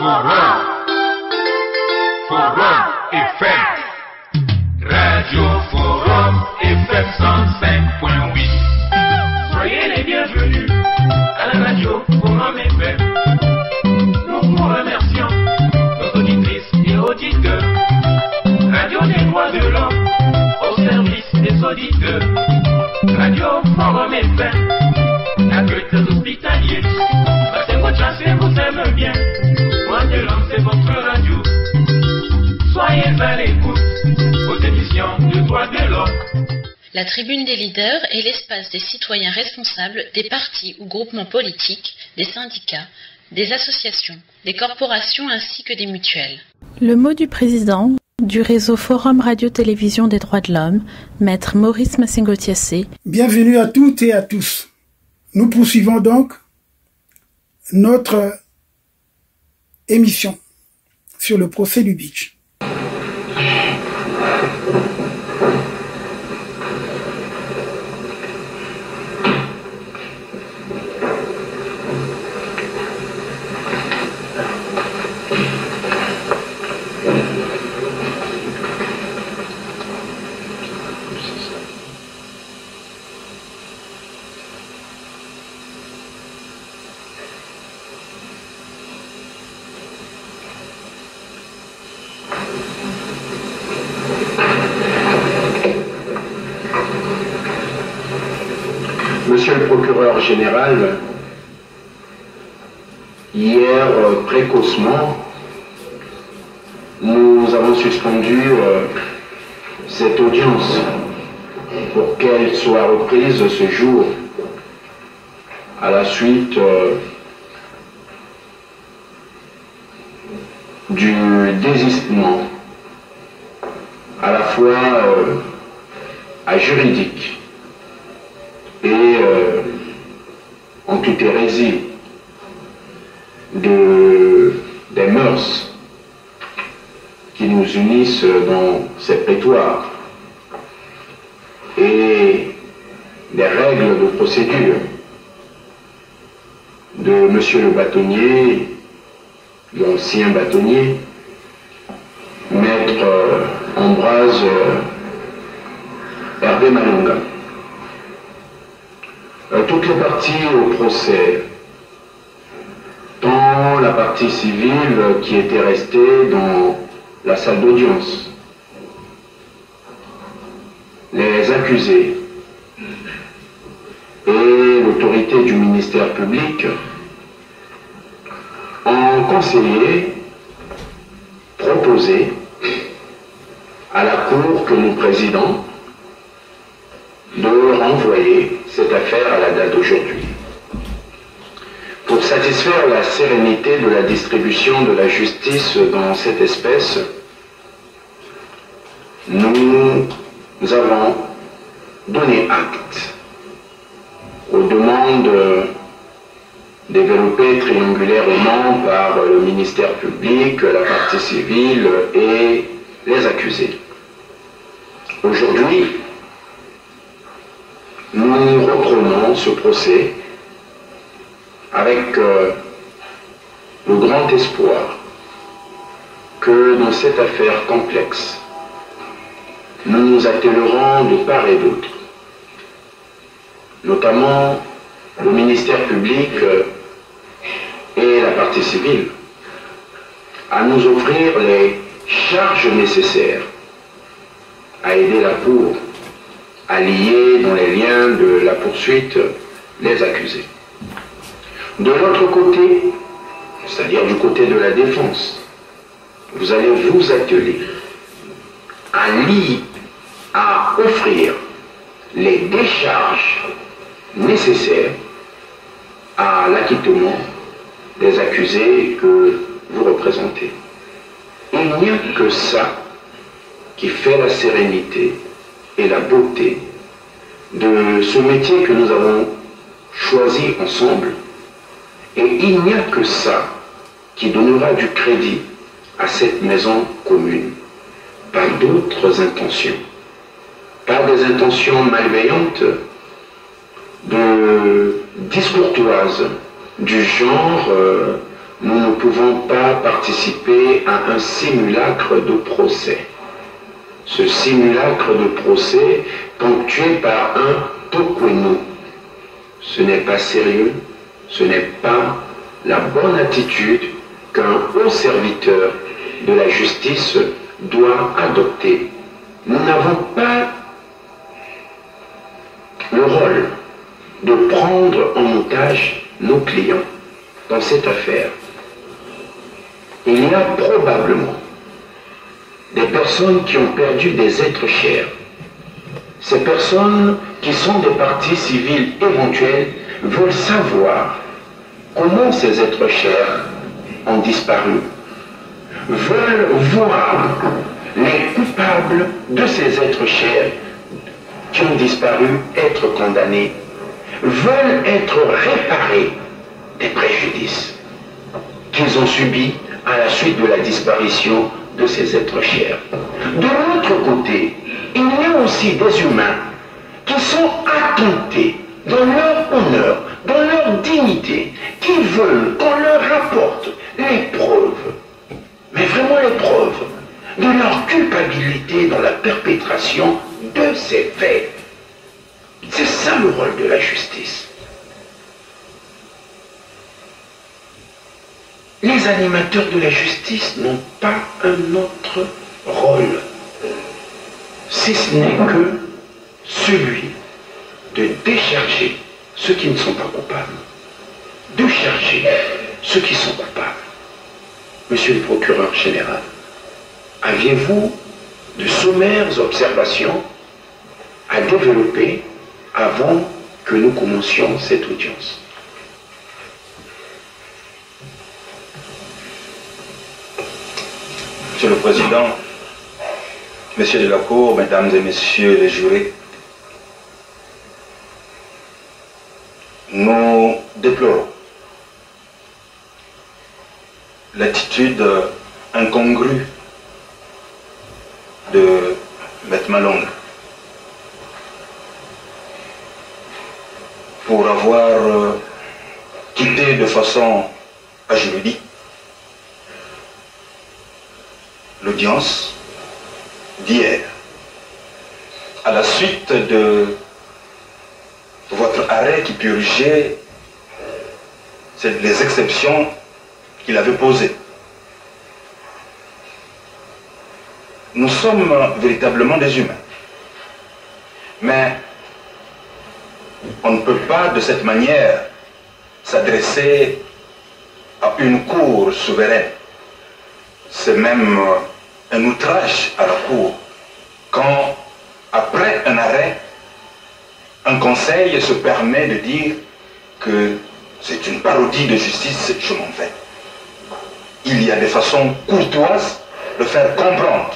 Forum. Forum FM. Radio Forum FM 105.8. Soyez les bienvenus à la radio Forum FM. Nous vous remercions, nos auditrices et auditeurs. Radio des droits de l'homme au service des auditeurs. Radio Forum FM, accueille des hospitaliers. Passez votre chance et vous aime bien. Droits de l'homme, c'est votre radio. Soyez à l'écoute aux émissions de droits de l'homme. La tribune des leaders est l'espace des citoyens responsables des partis ou groupements politiques, des syndicats, des associations, des corporations ainsi que des mutuelles. Le mot du président du réseau Forum Radio-Télévision des droits de l'homme, Maître Maurice Massengo-Thiassé. Bienvenue à toutes et à tous. Nous poursuivons donc notre émission sur le procès du Beach. Monsieur le procureur général, hier, précocement, nous avons suspendu cette audience pour qu'elle soit reprise ce jour à la suite du désistement à la fois juridique et en toute hérésie des mœurs qui nous unissent dans ces prétoires et des règles de procédure de monsieur le bâtonnier, l'ancien bâtonnier, maître Ambroise Hervé Malonga. Toutes les parties au procès, tant la partie civile qui était restée dans la salle d'audience, les accusés et l'autorité du ministère public ont conseillé, proposé à la Cour que nous présidons de renvoyer cette affaire à la date d'aujourd'hui. Pour satisfaire la sérénité de la distribution de la justice dans cette espèce, nous avons donné acte aux demandes développées triangulairement par le ministère public, la partie civile et les accusés. Aujourd'hui, nous reprenons ce procès avec le grand espoir que dans cette affaire complexe, nous nous attellerons de part et d'autre, notamment le ministère public et la partie civile, à nous offrir les charges nécessaires à aider la Cour à lier dans les liens de la poursuite les accusés. De l'autre côté, c'est-à-dire du côté de la défense, vous allez vous atteler à offrir les décharges nécessaires à l'acquittement des accusés que vous représentez. Il n'y a que ça qui fait la sérénité et la beauté de ce métier que nous avons choisi ensemble. Et il n'y a que ça qui donnera du crédit à cette maison commune. Pas d'autres intentions. Pas des intentions malveillantes, discourtoises, du genre nous ne pouvons pas participer à un simulacre de procès. Ce simulacre de procès ponctué par un tokwenu. Ce n'est pas sérieux, ce n'est pas la bonne attitude qu'un haut serviteur de la justice doit adopter. Nous n'avons pas le rôle de prendre en otage nos clients dans cette affaire. Il y a probablement des personnes qui ont perdu des êtres chers. Ces personnes qui sont des parties civiles éventuelles veulent savoir comment ces êtres chers ont disparu, veulent voir les coupables de ces êtres chers qui ont disparu être condamnés, veulent être réparés des préjudices qu'ils ont subis à la suite de la disparition de ces êtres chers. De l'autre côté, il y a aussi des humains qui sont attentés dans leur honneur, dans leur dignité, qui veulent qu'on leur apporte les preuves, mais vraiment les preuves de leur culpabilité dans la perpétration de ces faits. C'est ça le rôle de la justice. Les animateurs de la justice n'ont pas un autre rôle, si ce n'est que celui de décharger ceux qui ne sont pas coupables, de charger ceux qui sont coupables. Monsieur le procureur général, aviez-vous de sommaires observations à développer avant que nous commencions cette audience? Monsieur le Président, Messieurs de la Cour, Mesdames et Messieurs les jurés, nous déplorons l'attitude incongrue de Maître Malonga pour avoir quitté de façon ajuridique l'audience d'hier, à la suite de votre arrêt qui purgeait les exceptions qu'il avait posées. Nous sommes véritablement des humains, mais on ne peut pas de cette manière s'adresser à une cour souveraine. C'est même un outrage à la Cour quand, après un arrêt, un conseil se permet de dire que c'est une parodie de justice, je m'en vais. Il y a des façons courtoises de faire comprendre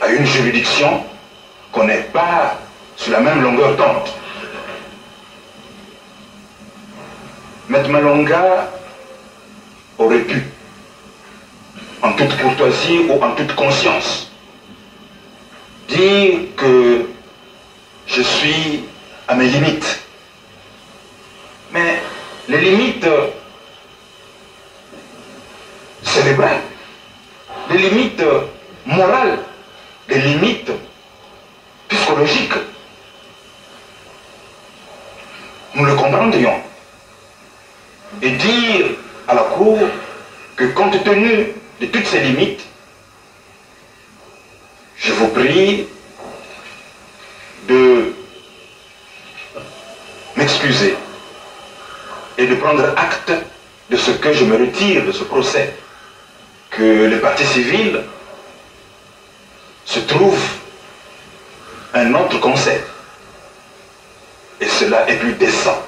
à une juridiction qu'on n'est pas sur la même longueur d'onde. Maître Malonga aurait pu, en toute courtoisie ou en toute conscience, dire que je suis à mes limites. Mais les limites cérébrales, les limites morales, les limites psychologiques, nous le comprendrions. Et dire à la Cour que compte tenu de toutes ces limites, je vous prie de m'excuser et de prendre acte de ce que je me retire de ce procès, que les parties civiles se trouvent un autre conseil, et cela est plus décent.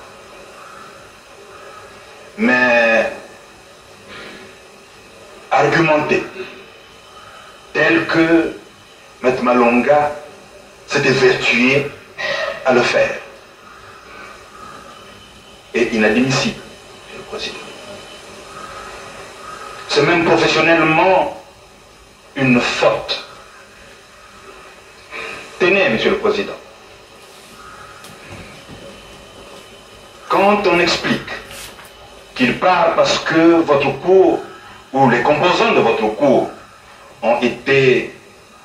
Mais argumenter tel que Maître Malonga s'était vertué à le faire est inadmissible, Monsieur le Président. C'est même professionnellement une faute. Tenez, Monsieur le Président, quand on explique qu'il part parce que votre cour ou les composants de votre cour ont été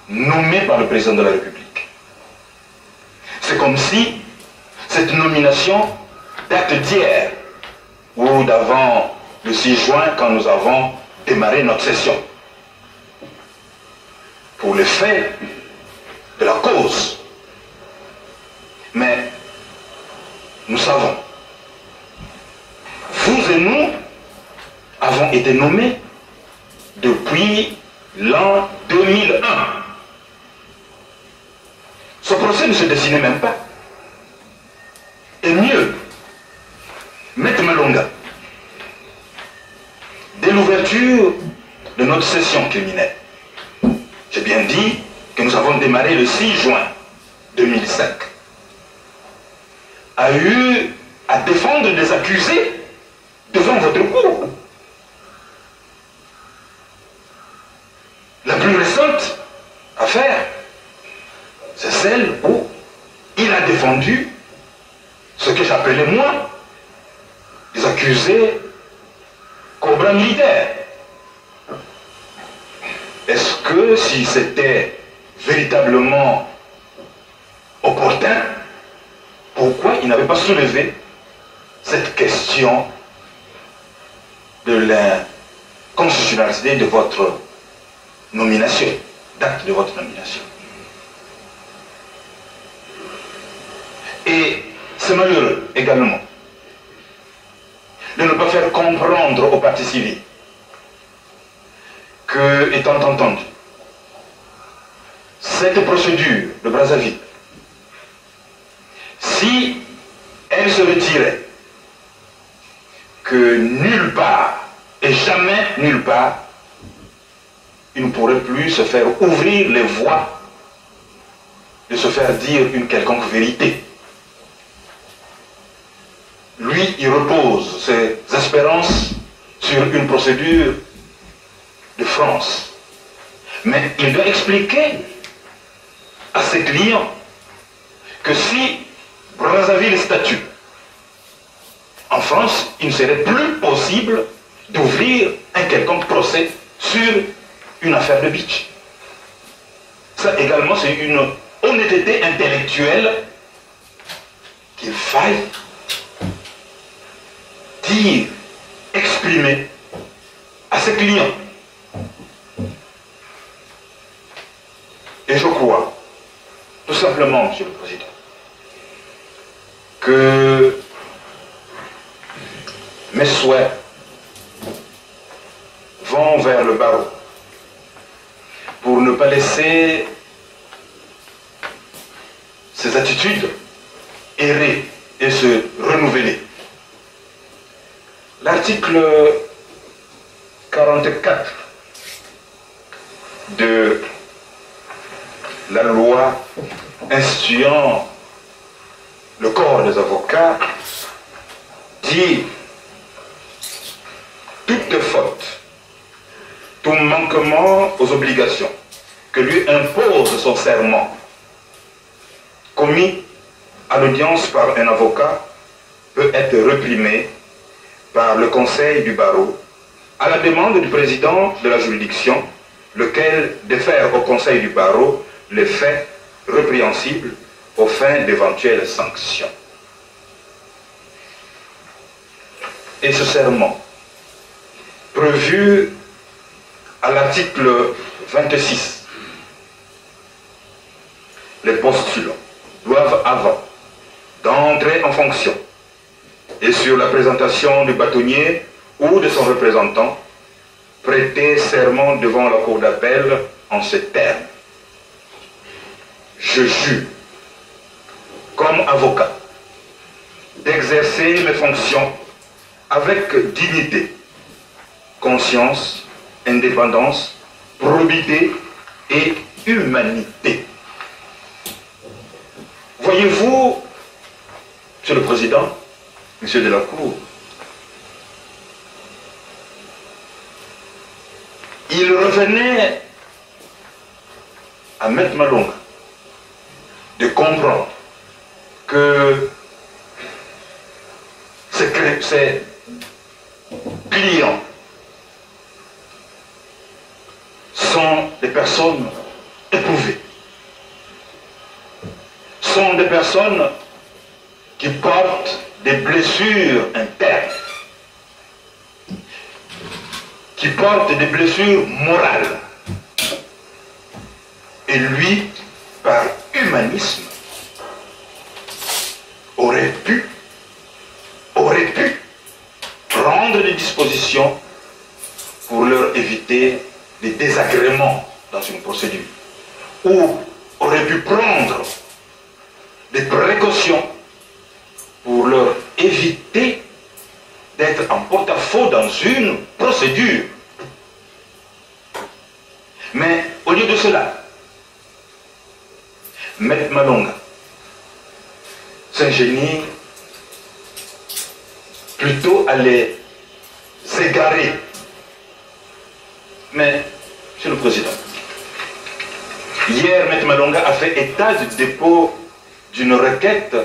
nommés par le président de la République. C'est comme si cette nomination date d'hier ou d'avant le 6 juin quand nous avons démarré notre session. Pour le fait de la cause. Mais nous savons, vous et nous avons été nommés depuis l'an 2001. Ce procès ne se dessinait même pas. Et mieux, Maître Malonga, dès l'ouverture de notre session criminelle, j'ai bien dit que nous avons démarré le 6 juin 2005, a eu à défendre des accusés devant votre cour. La plus récente affaire, c'est celle où il a défendu ce que j'appelais moi des accusés cobra militaires. Est-ce que si c'était véritablement opportun, pourquoi il n'avait pas soulevé cette question de l'inconstitutionnalité de votre nomination, d'acte de votre nomination? Et c'est malheureux également de ne pas faire comprendre aux partis civils que, étant entendu, cette procédure de Brazzaville, si elle se retirait, que nulle part, et jamais nulle part, il ne pourrait plus se faire ouvrir les voies de se faire dire une quelconque vérité. Lui, il repose ses espérances sur une procédure de France. Mais il doit expliquer à ses clients que si Brazzaville statue en France, il ne serait plus possible d'ouvrir un quelconque procès sur une affaire de beach. Ça également, c'est une honnêteté intellectuelle qu'il faille dire, exprimer à ses clients. Et je crois, tout simplement, Monsieur le Président, que mes souhaits vont vers le barreau pour ne pas laisser ces attitudes errer et se renouveler. L'article 44 de la loi instituant le corps des avocats dit toute faute, tout manquement aux obligations que lui impose son serment commis à l'audience par un avocat peut être réprimé par le conseil du barreau à la demande du président de la juridiction, lequel défère au conseil du barreau les faits répréhensibles aux fins d'éventuelles sanctions. Et ce serment, prévu à l'article 26, les postulants doivent, avant d'entrer en fonction et sur la présentation du bâtonnier ou de son représentant, prêter serment devant la cour d'appel en ces termes. Je jure, comme avocat, d'exercer mes fonctions avec dignité, conscience, indépendance, probité et humanité. Voyez-vous, Monsieur le Président, Monsieur de la Cour, il revenait à Maître Malonga de comprendre que ces clients sont des personnes éprouvées, sont des personnes qui portent des blessures internes, qui portent des blessures morales. Et lui, par humanisme, aurait pu prendre des dispositions pour leur éviter des désagréments dans une procédure, ou aurait pu prendre des précautions pour leur éviter d'être en porte-à-faux dans une procédure. Mais au lieu de cela, Maître Malonga s'ingénie plutôt à les égarer. Mais, Monsieur le Président, hier, Maître Malonga a fait état du dépôt d'une requête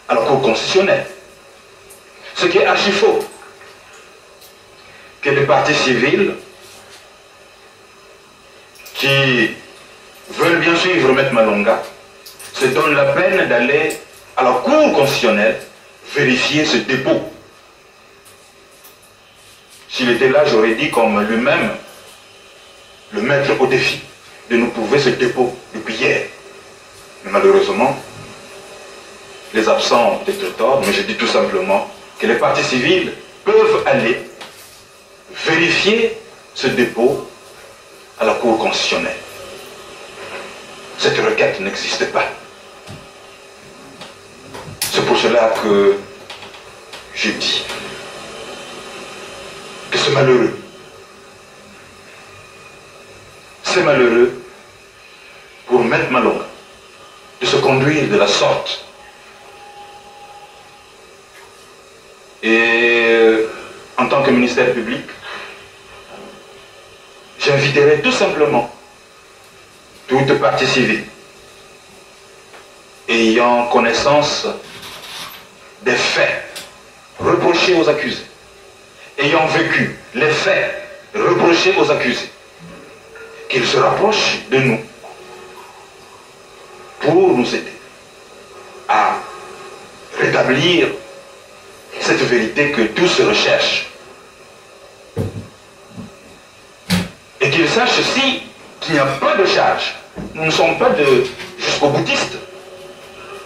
à la Cour constitutionnelle. Ce qui est archi faux. Que les partis civils qui veulent bien suivre Maître Malonga se donnent la peine d'aller à la Cour constitutionnelle vérifier ce dépôt. S'il était là, j'aurais dit comme lui-même, le mettre au défi de nous prouver ce dépôt depuis hier. Mais malheureusement, les absents ont peut-être tort, mais je dis tout simplement que les partis civils peuvent aller vérifier ce dépôt à la Cour constitutionnelle. Cette requête n'existe pas. C'est pour cela que je dis que c'est malheureux. C'est malheureux pour Maître Malonga de se conduire de la sorte. Et en tant que ministère public, j'inviterai tout simplement toute partie civile ayant connaissance des faits reprochés aux accusés, ayant vécu les faits reprochés aux accusés, qu'ils se rapprochent de nous pour nous aider à rétablir cette vérité que tous recherchent. Et qu'ils sachent aussi qu'il n'y a pas de charge. Nous ne sommes pas de jusqu'au boutiste.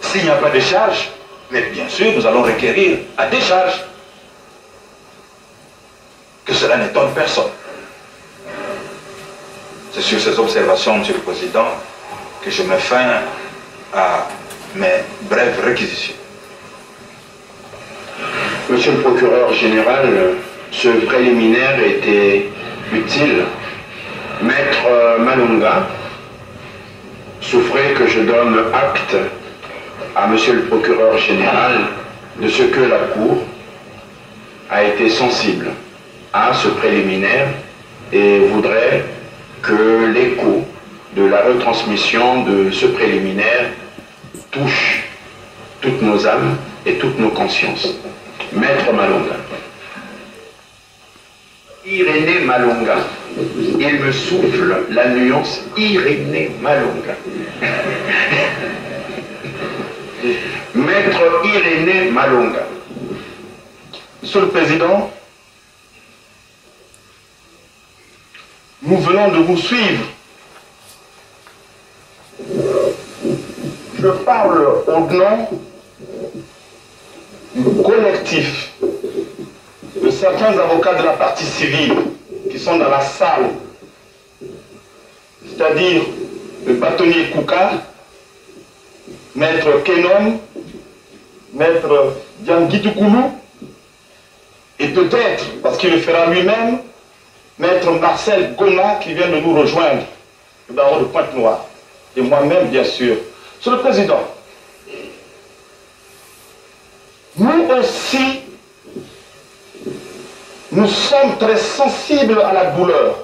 S'il n'y a pas de charge, mais bien sûr, nous allons requérir à des charges. Que cela n'étonne personne. C'est sur ces observations, Monsieur le Président, que je mets fin à mes brèves réquisitions. Monsieur le procureur général, ce préliminaire était utile. Maître Malonga souffrait que je donne acte à Monsieur le procureur général de ce que la Cour a été sensible à ce préliminaire et voudrait que l'écho de la retransmission de ce préliminaire touche toutes nos âmes et toutes nos consciences. Maître Malonga. Irénée Malonga. Il me souffle la nuance Irénée Malonga. Maître Irénée Malonga. Monsieur le Président, nous venons de vous suivre. Je parle au nom du collectif de certains avocats de la partie civile qui sont dans la salle, c'est-à-dire le bâtonnier Kouka, Maître Kenon, Maître Dianguitoukoulou, et peut-être, parce qu'il le fera lui-même, Maître Marcel Goma qui vient de nous rejoindre, le baron de Pointe-Noire, et moi-même bien sûr. Monsieur le Président, nous aussi, nous sommes très sensibles à la douleur.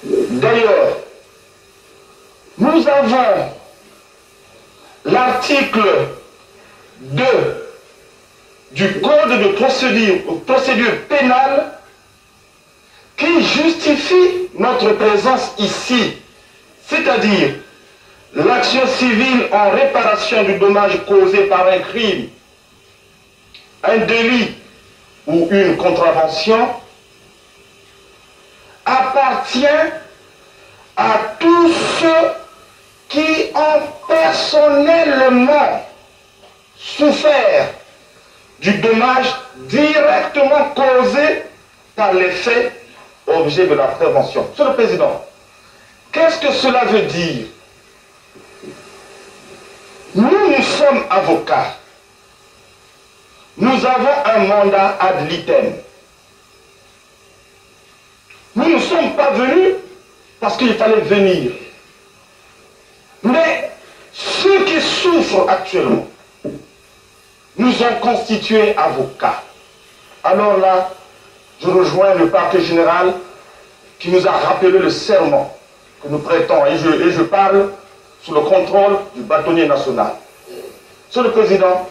D'ailleurs, nous avons l'article 2 du Code de procédure pénale qui justifie notre présence ici, c'est-à-dire l'action civile en réparation du dommage causé par un crime, un délit ou une contravention, appartient à tous ceux qui ont personnellement souffert du dommage directement causé par les faits objet de la prévention. Monsieur le Président, qu'est-ce que cela veut dire? Nous sommes avocats. Nous avons un mandat ad litem. Nous ne sommes pas venus parce qu'il fallait venir. Mais ceux qui souffrent actuellement nous ont constitués avocats. Alors là, je rejoins le parquet général qui nous a rappelé le serment que nous prêtons. Et je parle sous le contrôle du bâtonnier national. Monsieur le Président,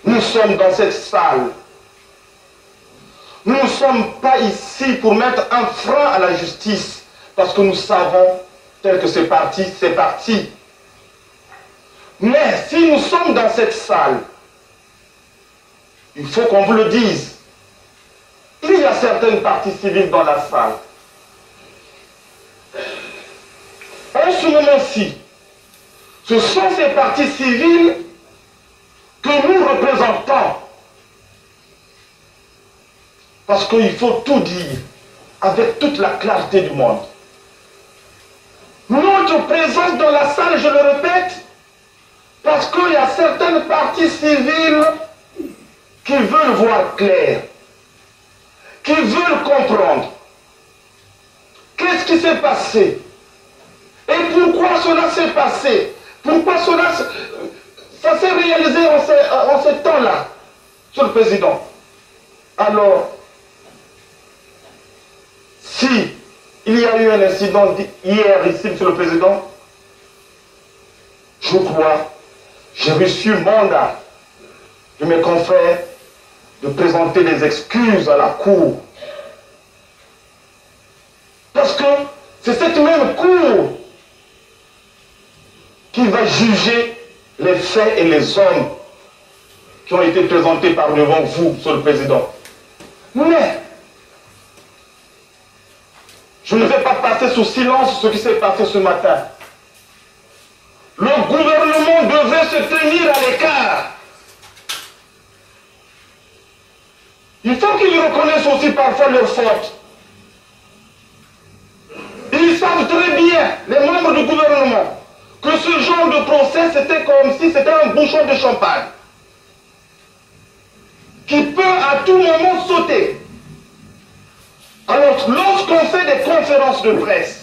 nous sommes dans cette salle. Nous ne sommes pas ici pour mettre un frein à la justice, parce que nous savons, tel que c'est parti, c'est parti. Mais si nous sommes dans cette salle, il faut qu'on vous le dise. Il y a certaines parties civiles dans la salle. En ce moment-ci, ce sont ces parties civiles que nous représentons. Parce qu'il faut tout dire avec toute la clarté du monde. Notre présence dans la salle, je le répète, parce qu'il y a certaines parties civiles qui veulent voir clair, qui veulent comprendre qu'est-ce qui s'est passé et pourquoi cela s'est passé, pourquoi ça s'est réalisé en ce temps-là, Monsieur le Président. Alors, si il y a eu un incident hier ici, Monsieur le Président, je crois, j'ai reçu mandat de mes confrères de présenter des excuses à la Cour. Parce que c'est cette même Cour qui va juger les faits et les hommes qui ont été présentés par devant vous, Monsieur le Président. Mais je ne vais pas passer sous silence ce qui s'est passé ce matin. Le gouvernement devait se tenir à l'écart. Il faut qu'ils reconnaissent aussi parfois leurs fautes. Ils savent très bien, les membres du gouvernement, que ce genre de procès, c'était comme si c'était un bouchon de champagne qui peut à tout moment sauter. Alors, lorsqu'on fait des conférences de presse,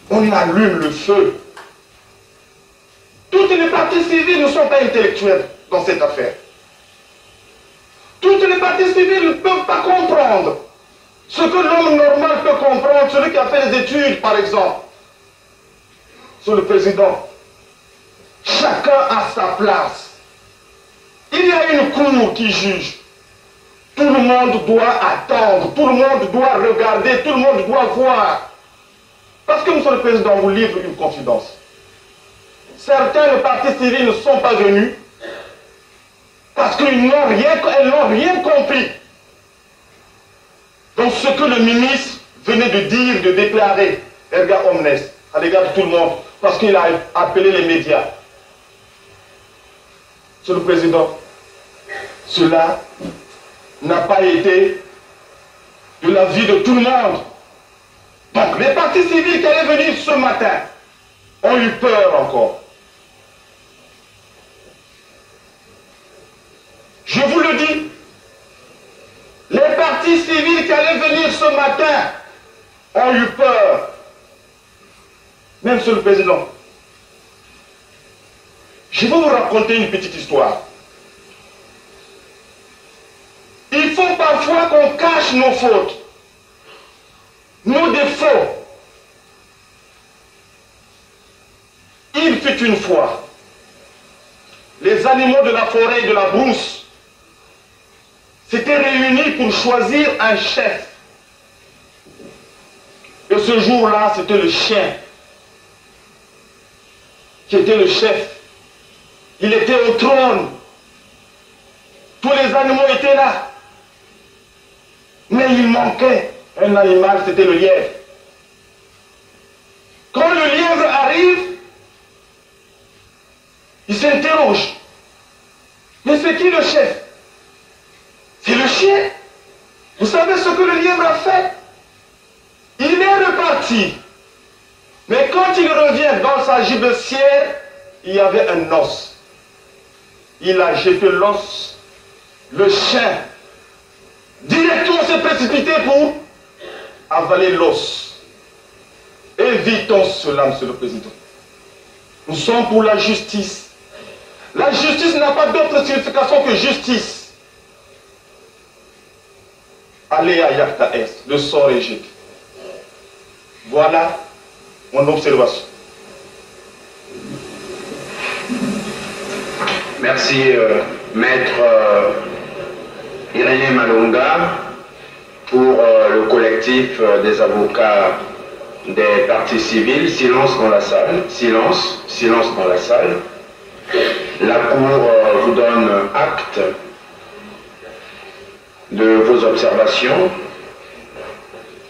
on allume le feu. Toutes les parties civiles ne sont pas intellectuelles dans cette affaire. Toutes les parties civiles ne peuvent pas comprendre ce que l'homme normal peut comprendre, celui qui a fait des études, par exemple. Sur le Président, chacun a sa place. Il y a une cour qui juge. Tout le monde doit attendre, tout le monde doit regarder, tout le monde doit voir. Parce que, Monsieur le Président, vous livre une confidence. Certaines parties civiles ne sont pas venues parce qu'elles n'ont rien compris dans ce que le ministre venait de dire, de déclarer, erga omnes, à l'égard de tout le monde, parce qu'il a appelé les médias. Monsieur le Président, cela n'a pas été de l'avis de tout le monde. Donc, les partis civils qui allaient venir ce matin ont eu peur encore. Je vous le dis, les partis civils qui allaient venir ce matin ont eu peur. Même Monsieur le Président, je vais vous raconter une petite histoire. Il faut parfois qu'on cache nos fautes, nos défauts. Il fut une fois les animaux de la forêt et de la brousse s'étaient réunis pour choisir un chef. Et ce jour-là, c'était le chien qui était le chef. Il était au trône. Tous les animaux étaient là. Mais il manquait un animal, c'était le lièvre. Quand le lièvre arrive, il s'interroge. Mais c'est qui le chef? C'est le chien. Vous savez ce que le lièvre a fait? Il est reparti. Mais quand il revient dans sa gibecière, il y avait un os. Il a jeté l'os. Le chien, directement s'est précipité pour avaler l'os. Évitons cela, Monsieur le Président. Nous sommes pour la justice. La justice n'a pas d'autre signification que justice. Allez à Yakta Est, le sort est jeté. Voilà mon observation. Merci, Maître Irénée Malonga, pour le collectif des avocats des partis civils. Silence dans la salle. Silence. Silence dans la salle. La Cour vous donne acte de vos observations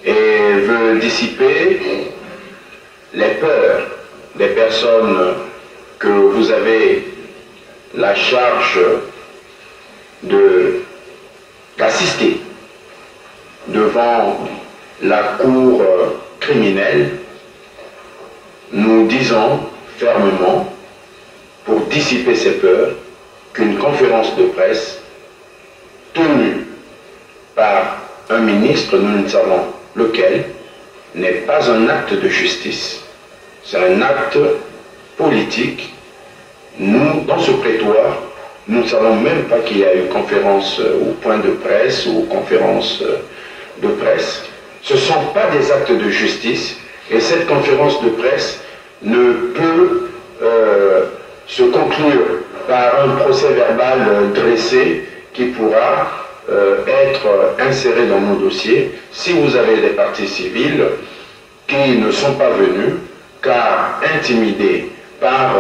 et veut dissiper les peurs des personnes que vous avez la charge d'assister devant la cour criminelle. Nous disons fermement, pour dissiper ces peurs, qu'une conférence de presse tenue par un ministre, nous ne savons lequel, n'est pas un acte de justice. C'est un acte politique. Nous, dans ce prétoire, nous ne savons même pas qu'il y a eu conférence ou point de presse ou conférence de presse. Ce ne sont pas des actes de justice et cette conférence de presse ne peut se conclure par un procès verbal dressé qui pourra être inséré dans nos dossiers si vous avez des parties civiles qui ne sont pas venus car intimidés par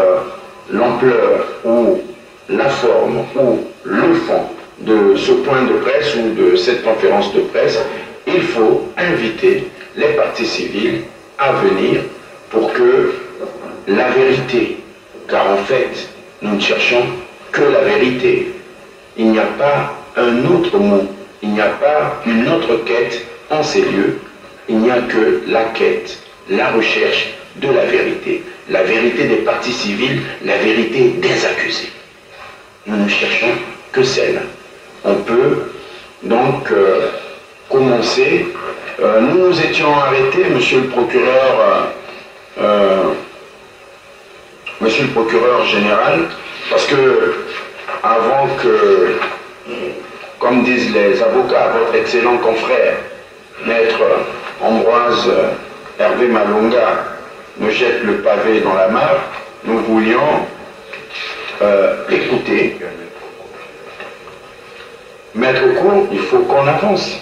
l'ampleur ou la forme ou le fond de ce point de presse ou de cette conférence de presse. Il faut inviter les parties civiles à venir pour que la vérité, car en fait, nous ne cherchons que la vérité. Il n'y a pas un autre mot, il n'y a pas une autre quête en ces lieux, il n'y a que la quête, la recherche de la vérité des parties civiles, la vérité des accusés. Nous ne cherchons que celle. On peut donc commencer. Nous nous étions arrêtés, monsieur le procureur général, parce que avant que, comme disent les avocats, votre excellent confrère, maître Ambroise Hervé Malonga, ne jette le pavé dans la mare, nous voulions écouter. Maître Cour, il faut qu'on avance.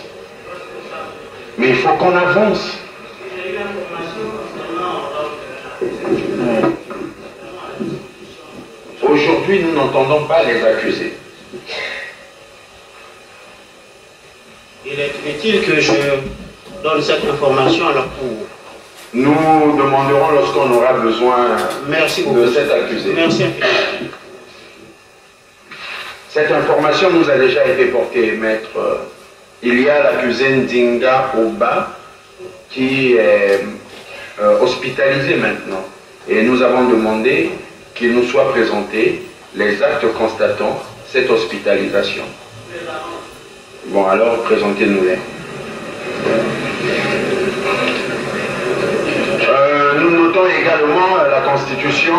Mais il faut qu'on avance. Aujourd'hui, nous n'entendons pas les accusés. Il est utile que je donne cette information à la Cour. Nous demanderons lorsqu'on aura besoin de cet accusé. Merci. Cette information nous a déjà été portée, maître. Il y a l'accusé Ndinga Oba qui est hospitalisé maintenant. Et nous avons demandé qu'il nous soit présenté les actes constatant cette hospitalisation. Bon, alors présentez-nous-les. Nous notons également la constitution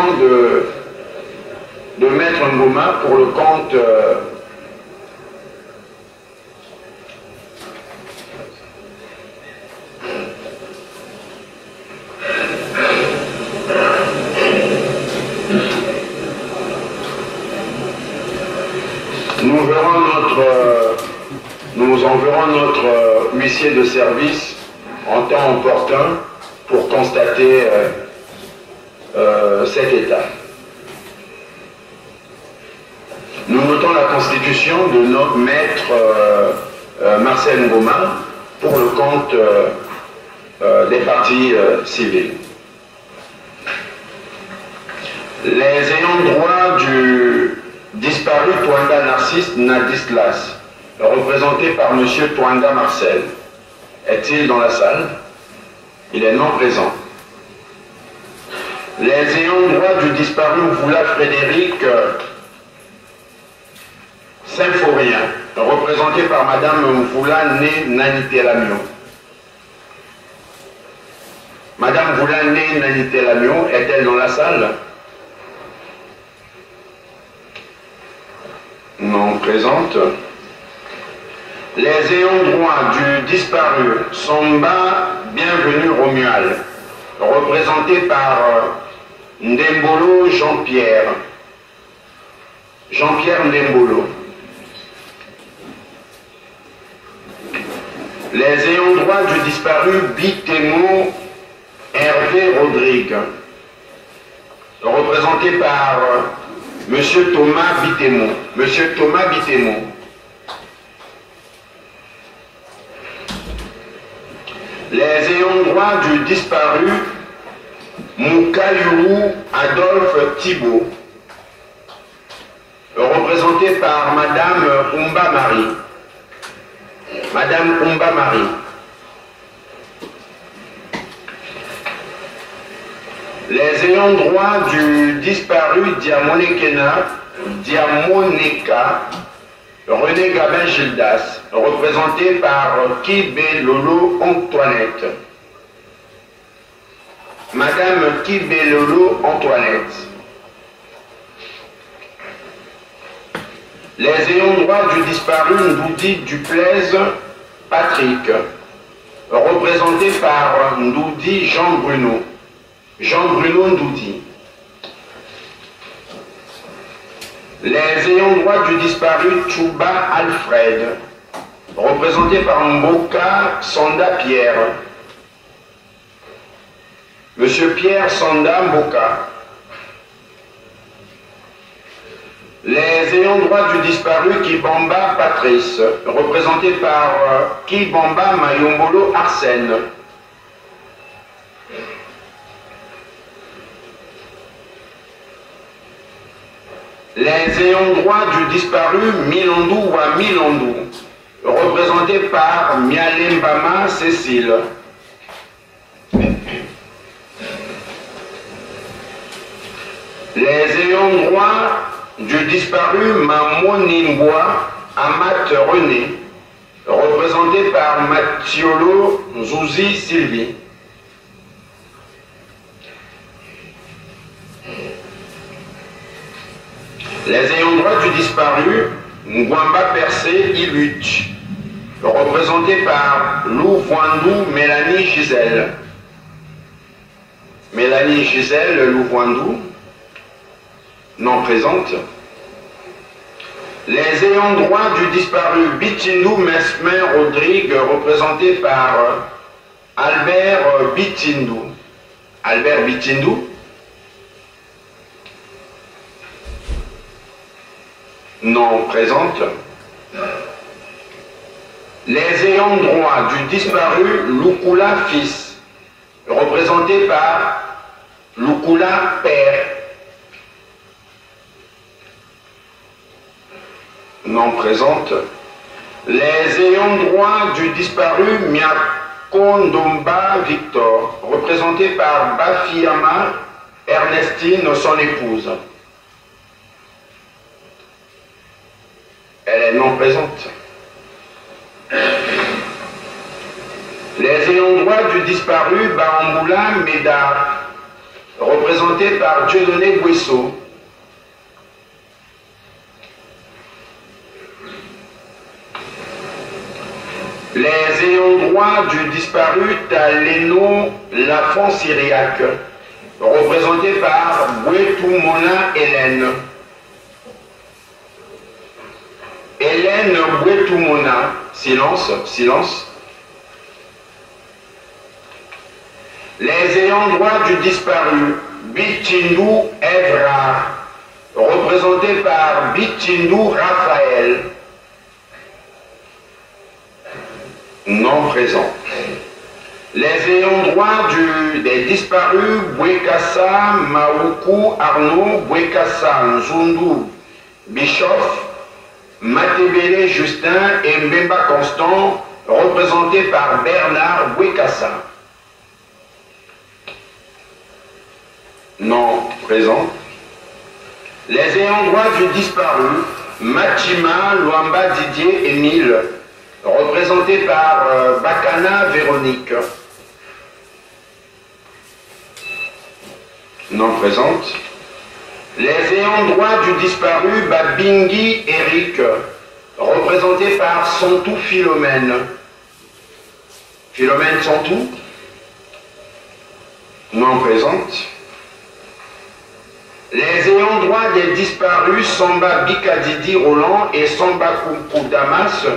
de Maître Ngoma pour le compte nous enverrons notre huissier de service en temps opportun pour constater cet état. Nous notons la constitution de notre maître Marcel Ngoma pour le compte des parties civiles. Les ayants droit du disparu Twanda Narcisse Nadislas, représenté par M. Twanda Marcel, est-il dans la salle? Il est non présent. Les ayants droit du disparu Mvoula Frédéric Symphorien, représenté par Madame Mvoula Né Nanitelamio. Madame Mvoula Né Nanitelamio est-elle dans la salle? Non présente. Les ayants droit du disparu Somba Bienvenu Romuald, représenté par Ndembolo Jean-Pierre. Jean-Pierre Ndembolo. Les ayants droit du disparu Bitemo Hervé Rodrigue, représenté par Monsieur Thomas Bitemo. Monsieur Thomas Bitemo. Les ayants droit du disparu Moukayou Adolphe Thibault, représenté par Madame Oumba Marie. Madame Oumba Marie. Les ayants droit du disparu Diamoneka René Gabin Gildas, représenté par Kibé Lolo Antoinette. Madame Kibé Lolo Antoinette. Les ayants droit du disparu Ndoudi Duplaise Patrick, représenté par Ndoudi Jean Bruno. Jean Bruno Ndoudi. Les ayants droit du disparu Tchouba Alfred, représenté par Mboka Sanda Pierre. Monsieur Pierre Sanda Mboka. Les ayants droit du disparu Kibamba Patrice, représenté par Kibamba Mayombolo Arsène. Les ayants droit du disparu Milandou wa Milandou, représenté par Mialembama Cécile. Les ayants droit du disparu Mamonimboa Amat René, représenté par Mathiolo Zouzi Sylvie. Les ayants droit du disparu Ngwamba Percé Iluch, représenté par Lou Voindou Mélanie Gisèle. Mélanie Gisèle Lou Voindou, non présente. Les ayants droit du disparu Bitindou Mesmer Rodrigue, représenté par Albert Bitindou. Albert Bitindou, non présente. Les ayants droit du disparu Lukula fils, représenté par Lukula père, non présente. Les ayants droit du disparu Miakondomba Victor, représenté par Bafiama Ernestine, son épouse. Elle est non présente. Les ayants droit du disparu Baramboula Médard, représenté par Dieudonné Bouesso. Les ayants droit du disparu Taléno Lafont Syriac, représenté par Bouetou Mona Hélène. Bouetumona, silence, silence. Les ayants droit du disparu, Bichindou Evra, représenté par Bichindou Raphaël, non présent. Les ayants droit des disparus, Bouekassa Maoukou Arnaud, Bouekassa Nzundu Bischoff, Matebele Justin et Mbemba Constant, représentés par Bernard Bouekassa. Non présent. Les ayants droit du disparu, Machima Luamba Didier Émile, représenté par Bakana Véronique. Non présente. Les ayants droit du disparu, Babingi Eric, représenté par Santou Philomène. Philomène Santou. Non présente. Les ayants droit des disparus, Samba Bikadidi Roland et Samba Koukou Damas,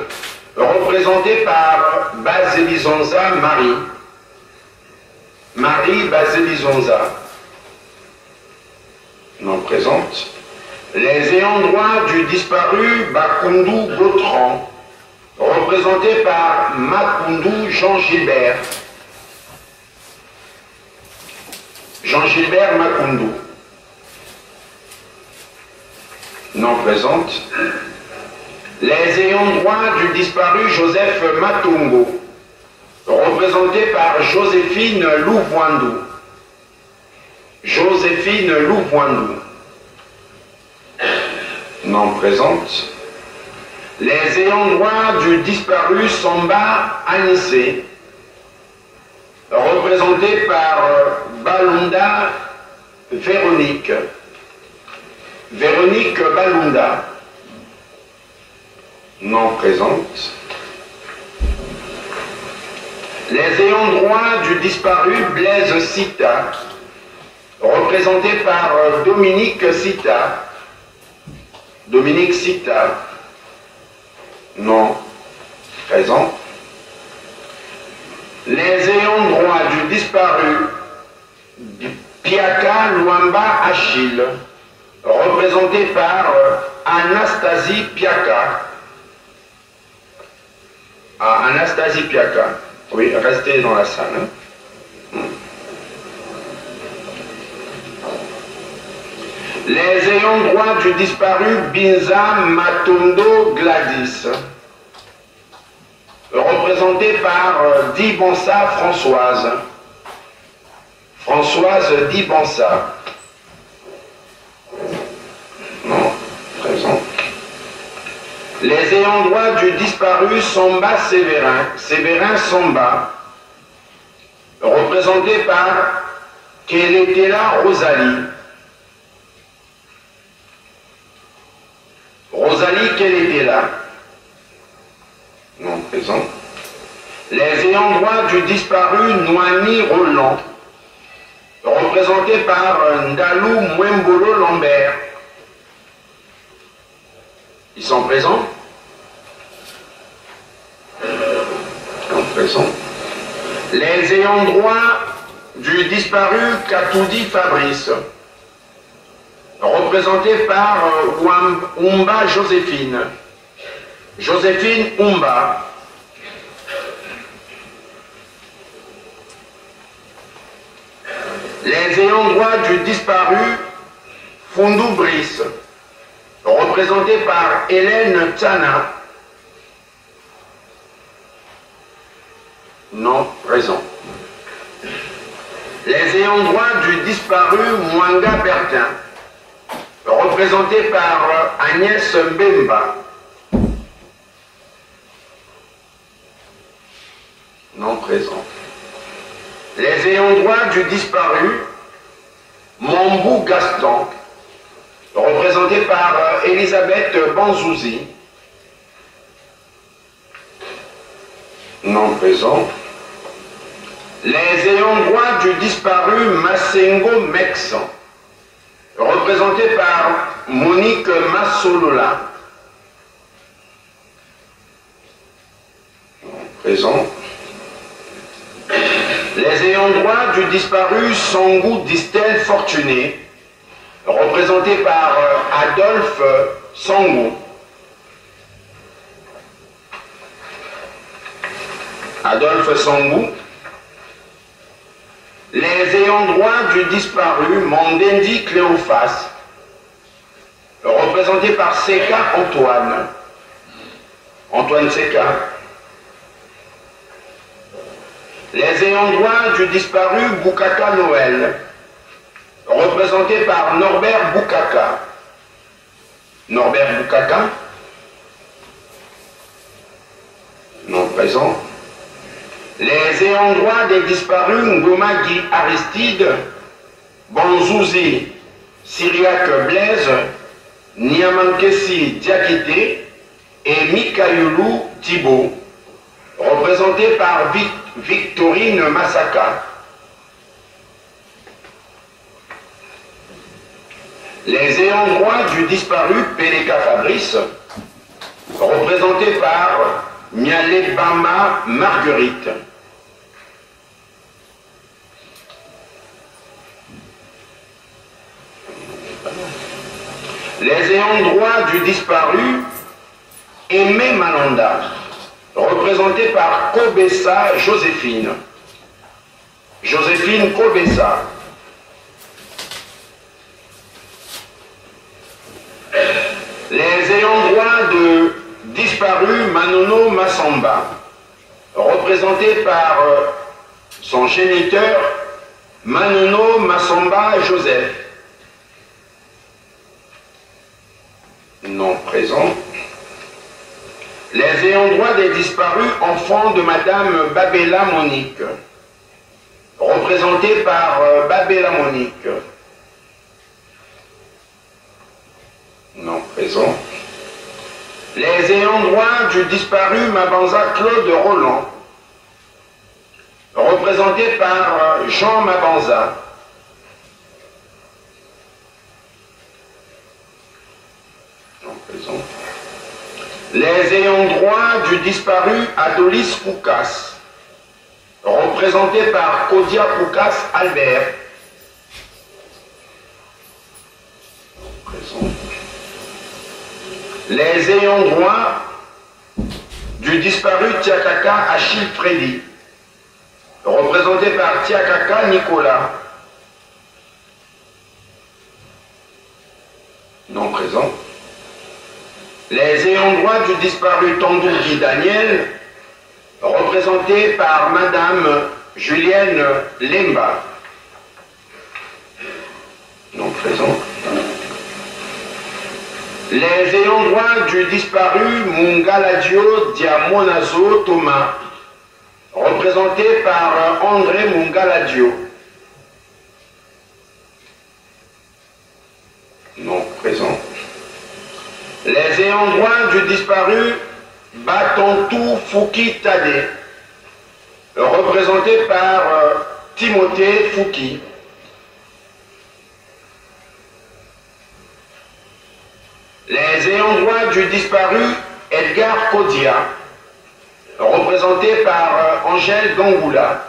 représentés par Bazelizonza Marie. Marie Bazelizonza. Non présente. Les ayants droit du disparu, Bakoundou Gautran, représentés par Makoundou Jean Gilbert. Jean Gilbert Makoundou. Non présente. Les ayants droit du disparu, Joseph Matongo, représenté par Joséphine Louvoindou. Joséphine Louvoindou. Non présente. Les ayants droit du disparu, Samba Anissé, représenté par Balunda Véronique. Véronique Balunda. Non présente. Les ayants droit du disparu, Blaise Sita, représenté par Dominique Sita. Dominique Sita. Non présent. Les ayants droit du disparu, Piaka Luamba Achille, représenté par Anastasie Piaka. Ah, Anastasie Piaka. Oui, restez dans la salle. Hein. Les ayants droit du disparu, Binza Matondo Gladys, représenté par Dibansa Françoise. Françoise Dibansa. Non, présent. Les ayants droit du disparu, Samba Sévérin. Sévérin Samba, représenté par Keletela Rosalie. Rosalie Keletela. Non présent. Les ayants droit du disparu, Noani Roland, représenté par Ndalou Mwembolo Lambert. Ils sont présents? Non présents. Les ayants droit du disparu, Katoudi Fabrice, représenté par Oumba Joséphine. Joséphine Oumba. Les ayants droit du disparu, Fondou Brice, représenté par Hélène Tana. Non présent. Les ayants droit du disparu, Mwanga Bertin, représenté par Agnès Mbemba. Non présent. Les ayants droit du disparu, Mambou Gaston, représenté par Elisabeth Banzouzi. Non présent. Les ayants droit du disparu, Massengo Mexan, représenté par Monique Massolola. Présent. Les ayants droit du disparu Sangou Distel Fortuné, représenté par Adolphe Sangou. Adolphe Sangou. Les ayants droit du disparu Mandendi Cléophas, représenté par Seka Antoine. Antoine Seka. Les ayants droit du disparu Boukaka Noël, représenté par Norbert Boukaka. Norbert Boukaka. Non présent. Les ayants droit des disparus Ngomagui Aristide, Banzouzi Syriac Blaise, Niamankesi Diakité et Mikayoulou Thibault, représenté par Victorine Massaka. Les ayants droit du disparu Peleka Fabrice, représenté par Mialé Bama Marguerite. Les ayants droit du disparu Aimé Malanda, représenté par Kobessa Joséphine. Joséphine Kobessa. Les ayants droit de disparu Manono Massamba, représenté par son géniteur Manono Massamba Joseph. Non présent. Les ayants droit des disparus enfants de Madame Babella Monique, représenté par Babella Monique. Non présent. Les ayants droit du disparu Mabanza Claude Roland, représenté par Jean Mabanza. Non présent. Les ayants droit du disparu Adolis Koukas, représenté par Kodia Koukas Albert. Présent. Les ayants droit du disparu Tiakaka Achille Freddy, représenté par Tiakaka Nicolas. Non présent. Les ayants droit du disparu Tandougui Daniel, représenté par Madame Julienne Lemba. Non présent. Les ayants droit du disparu Mungaladio Diamonazo Thomas, représenté par André Mungaladio. Non présent. Les ayants droit du disparu Batontou Fouki Tadé, représenté par Timothée Fouki. Les ayants droit du disparu Edgar Kodia, représenté par Angèle Gangoula.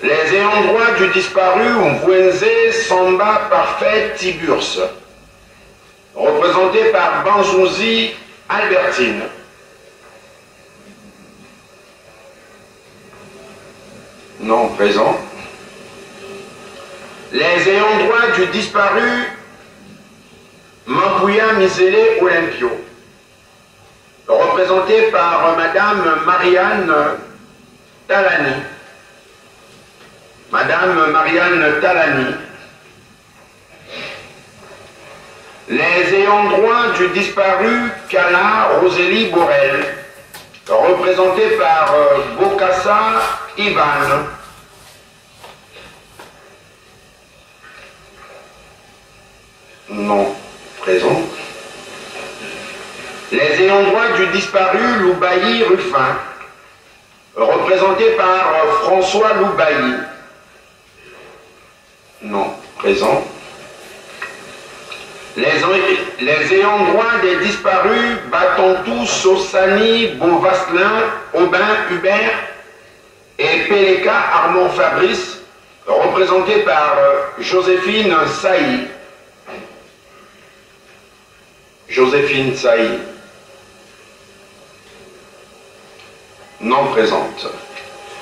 Les ayants droit du disparu Mvwenze Samba Parfait Tiburce, représenté par Banzouzi Albertine. Non présent. Les ayants droit du disparu Mambouya Misélé Olympio, représenté par Madame Marianne Talani. Madame Marianne Talani. Les ayants droit du disparu Kala Rosélie Borel, représenté par Bokassa Ivan. Non présent. Les ayants droit du disparu Loubaï Ruffin, représenté par François Loubaï. Non présent. Les ayants droit des disparus, Batontou, Sossani, Beauvasselin, Aubin, Hubert et Peleka Armand Fabrice, représentés par Joséphine Sailly. Joséphine Sailly. Non présente.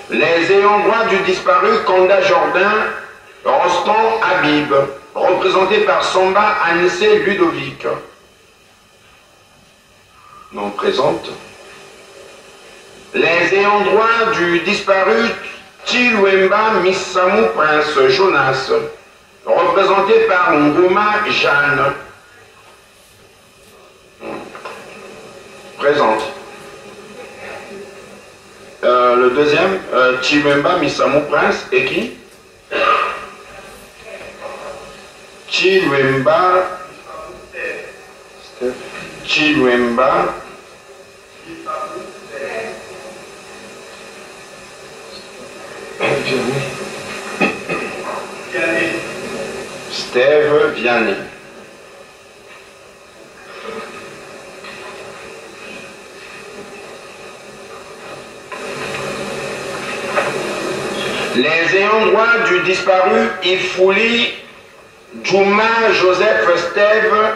Les ayants droit du disparu, Kanda Jordan, Rostand Habib, représenté par Samba Anissé Ludovic. Non présente. Les ayants droit du disparu, Chiluemba Missamou Prince Jonas, représenté par Ngoma Jeanne. Présente. Le deuxième, Chiluemba Missamou Prince, et qui? Chiluemba Steve Vianney. Les ayants droit du disparu Ifouli Djouma Joseph Steve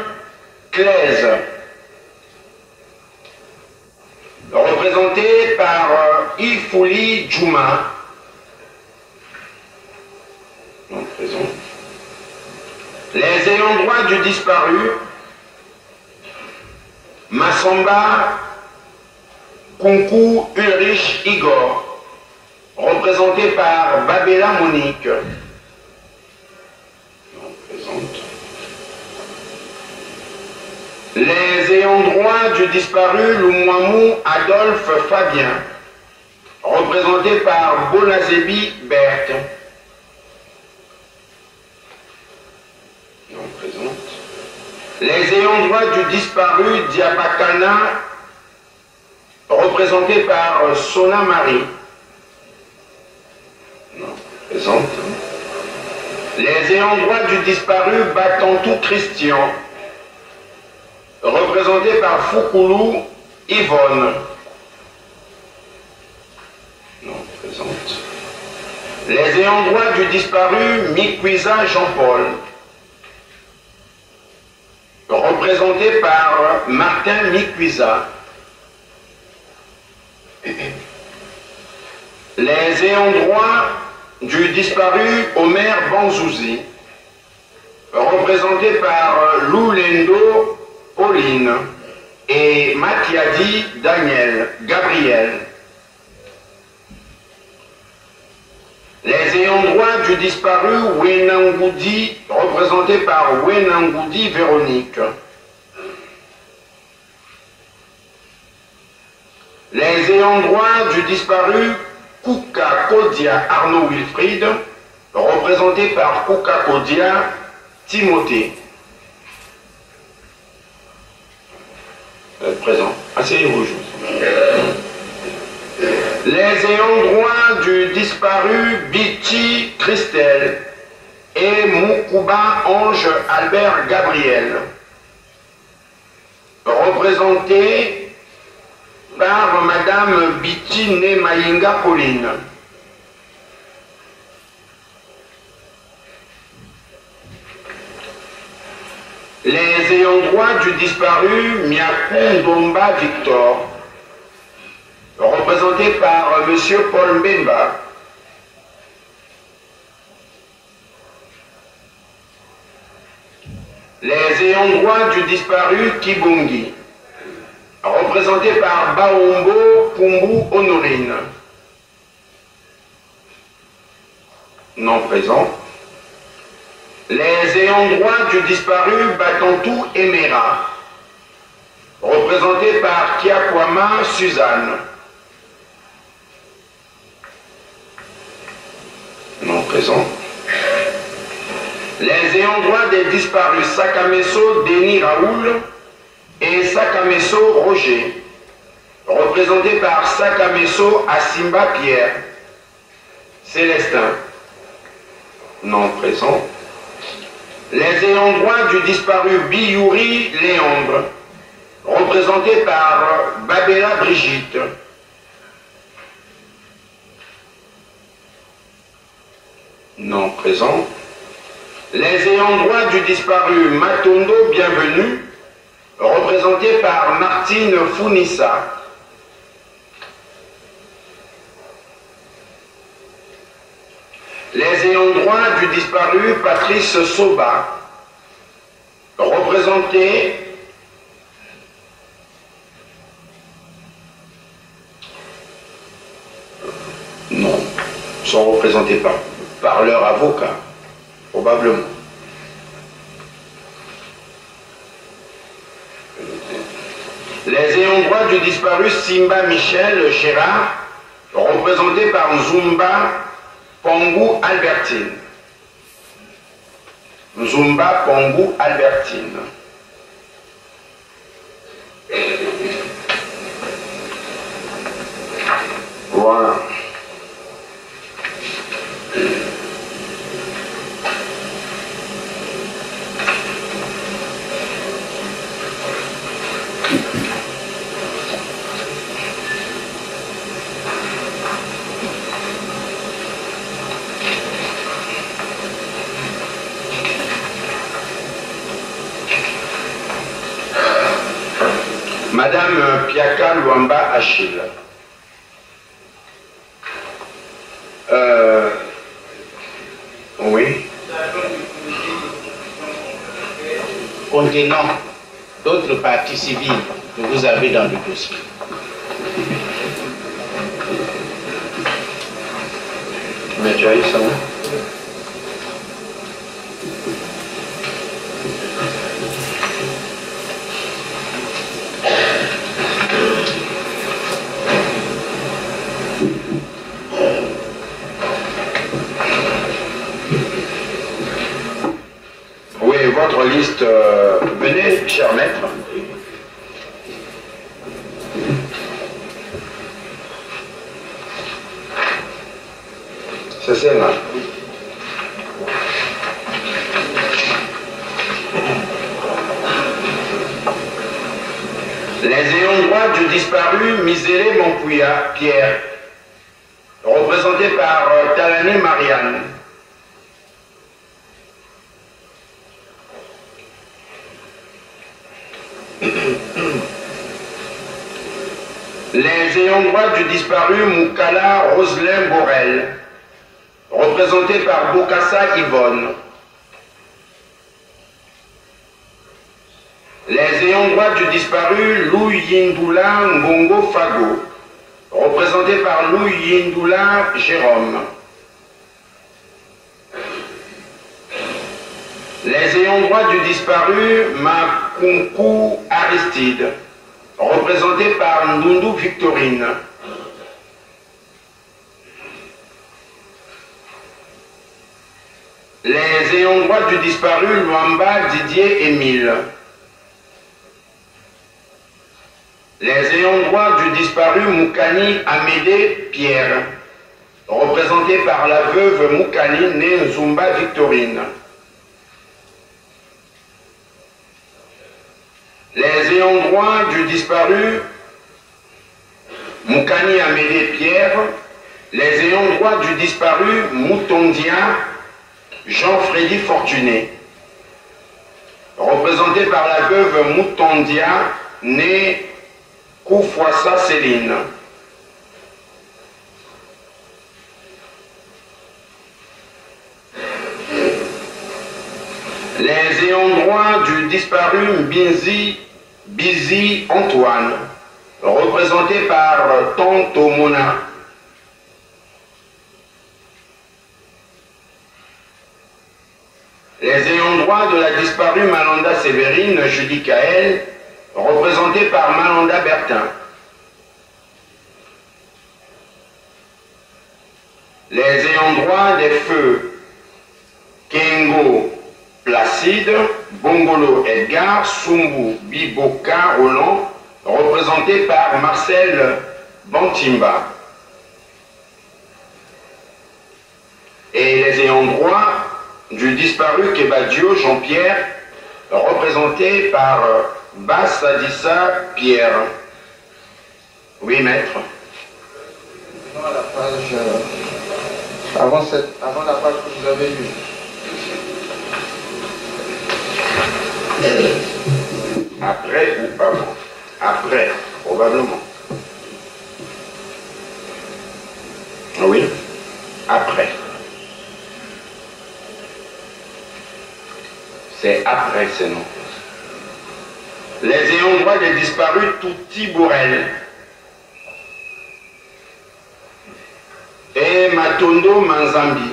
Claise, représenté par Ifouli Djouma. Non présent. Les ayants droit du disparu Massamba Kunku Ulrich Igor, représenté par Babela Monique. Non présente. Les ayants droit du disparu Loumouamou Adolphe Fabien, représenté par Bonazebi Berthe. Non présente. Les ayants droit du disparu Diabakana, représenté par Sona Marie. Non présente. Les ayants droit du disparu Batantou Christian, représenté par Foukoulou Yvonne. Non présente. Les ayants droit du disparu Mikwiza Jean-Paul, représenté par Martin Mikwiza. Les ayants droit du disparu Omer Banzouzi, représenté par Loulendo Pauline et Matiadi Daniel Gabriel. Les ayants droit du disparu Wenangoudi, représenté par Wenangoudi Véronique. Les ayants droit du disparu Kouka Kodia Arnaud Wilfried, représenté par Kouka Kodia Timothée. Présent. Asseyez-vous. Les ayants droit du disparu Bichi Christelle et Moukouba Ange Albert Gabriel, représenté par Madame Bichi Nemaïnga Pauline. Les ayants droit du disparu Miakou Domba Victor, représenté par Monsieur Paul Mbemba. Les ayants droit du disparu Kibongi, représenté par Baombo Pumbu Honorine. Non présent. Les ayants droit du disparu Batantou Emera, représenté par Kiakwama Suzanne. Non présent. Les ayants droit des disparus Sakameso Denis Raoul et Sakameso Roger, représenté par Sakameso Asimba Pierre. Célestin. Non présent. Les ayants droit du disparu Biouri Léandre, représenté par Babella Brigitte. Non présent. Les ayants droit du disparu Matondo Bienvenu, représenté par Martine Founissa. Les ayants droit du disparu Patrice Soba, représenté non, sont représentés par leur avocat, probablement. Les ayants droit du disparu Simba Michel Gérard, représenté par Nzumba Pongou Albertine. Nzumba Pongou Albertine. Voilà. Madame Piaka Luamba Achille. Oui. Contenant d'autres parties civiles que vous avez dans le dossier. Mais tu as eu ça, non? Oui, votre liste, venez, cher maître. C'est celle-là. Les ayants droit du disparu Miséré Mompouya Pierre, représenté par Talané Marianne. Les ayants droit du disparu Moukala Roselin Borel, représenté par Bokassa Yvonne. Les ayants droit du disparu Lou Yindoula Ngongo Fago, représenté par Lou Yindoula Jérôme. Les ayants droit du disparu Makunku Aristide, représenté par Ndundu Victorine. Les ayants droit du disparu Luamba Didier Émile. Les ayants droit du disparu Moukani Amédée Pierre, représenté par la veuve Moukani née Nzumba Victorine. Les ayants droit du disparu Moukani Amédée Pierre, les ayants droit du disparu Moutondia Jean-Frédy Fortuné, représenté par la veuve Moutondia née Koufouassa Céline. Les ayants droit du disparu Bizi Antoine, représenté par Tonto Mona. Les ayants droit de la disparue Malanda Sévérine Judy Kael, représenté par Malanda Bertin. Les ayants droit des feux Kengo Placide, Bongolo Edgar, Sumbu Biboka Roland, représenté par Marcel Bantimba. Et les ayants droit du disparu Kebadio Jean-Pierre, représenté par Bass Adissa Pierre. Oui, maître. Avant la page, avant la page que vous avez lue. Après ou avant? Après, probablement. Oui, après. C'est après ces noms. Les ayants droit des disparus Touti Bourel et Matondo Manzambi.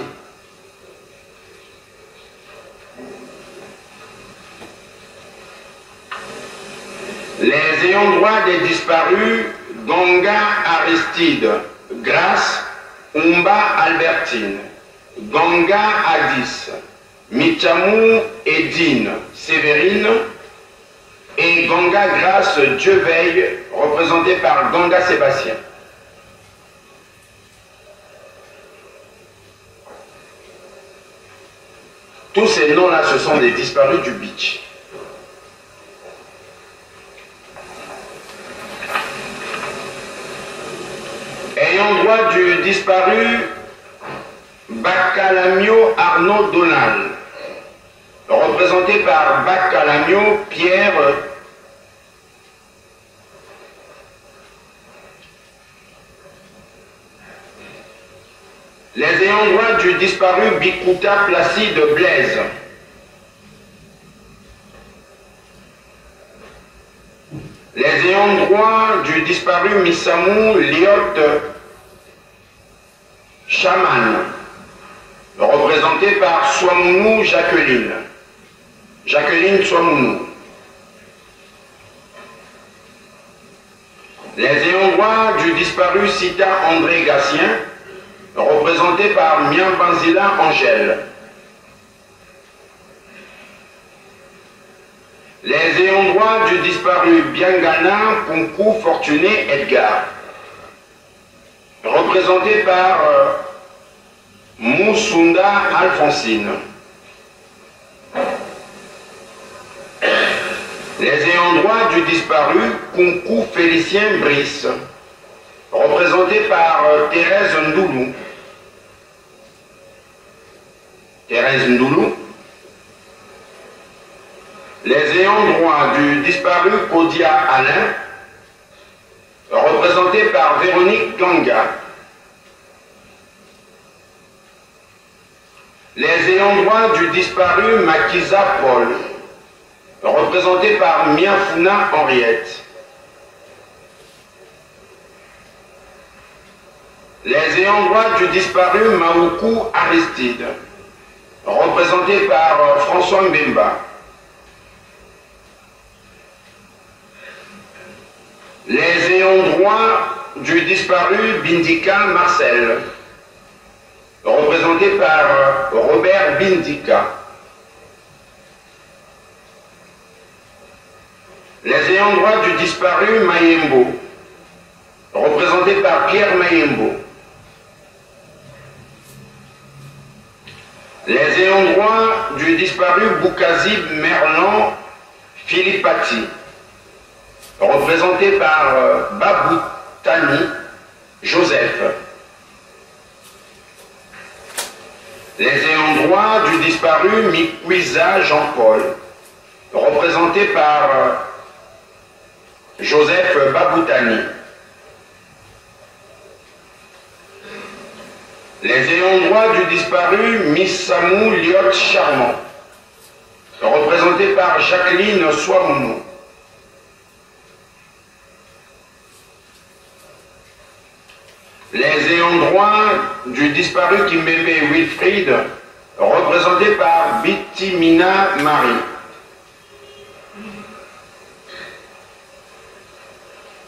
Les ayants droit des disparus Ganga Aristide, Grace Umba Albertine, Ganga Addis, Michamou Edine Sévérine et Ganga Grace Dieuveille, représenté par Ganga Sébastien. Tous ces noms-là, ce sont des disparus du beach. Ayant droit du disparu Bacalamio Arnaud Donal, représenté par Bacalamio Pierre les ayants droit du disparu Bikuta Placide Blaise, les ayants droit du disparu Missamou Liot Chaman, représenté par Swamounou Jacqueline, Jacqueline Swamounou. Les ayants droit du disparu Sita André Gatien, représenté par Mian Banzila Angèle. Les ayants droit du disparu Biangana Kunku Fortuné Edgar, représenté par Moussunda Alphonsine. Les ayants droit du disparu Kunku Félicien Brice, représenté par Thérèse Ndoulou. Thérèse Ndoulou. Les ayants droit du disparu Kodia Alain, représenté par Véronique Ganga. Les ayants droit du disparu Makiza Paul, représenté par Miafuna Henriette. Les ayants droit du disparu Maoukou Aristide, représenté par François Mbemba. Les ayants droit du disparu Bindika Marcel, représenté par Robert Bindika. Les ayants droit du disparu Mayembo, représenté par Pierre Mayembo. Les ayants droit du disparu Boukazib Merlan Philippati, représenté par Baboutani Joseph. Les ayants droit du disparu Mikwiza Jean-Paul, représenté par Joseph Baboutani. Les ayants droit du disparu Missamou Liot Charmant, représenté par Jacqueline Swamounou. Les ayants droit du disparu Kimbembe Wilfried, représenté par Bitimina Marie.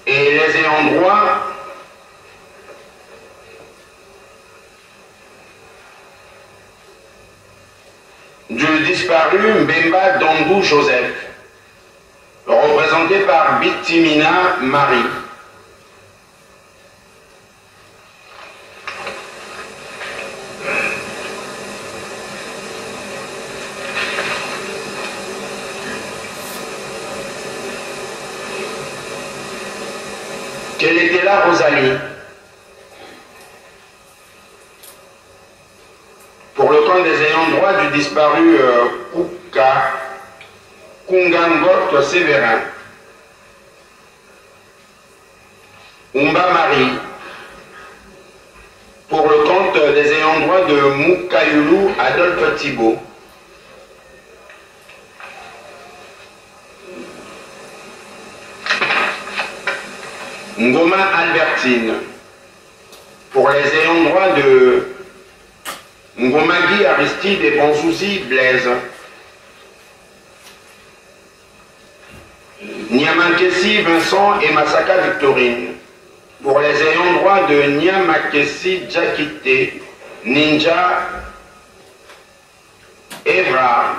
Et les ayants droit du disparu Mbemba Dandou Joseph, représenté par Bitimina Marie. Qu'elle était là, Rosalie. Pour le compte des ayants droit du disparu Kouka Kungangot Sévérin. Umba Marie. Pour le compte des ayants droit de Moukayulu Adolphe Thibault. Ngoma Albertine. Pour les ayants droit de Ngomagui Aristide et Bonsouci Blaise. Niamankessi Vincent et Massaka Victorine. Pour les ayants droit de Niamakessi Jakite, Ninja, Evra,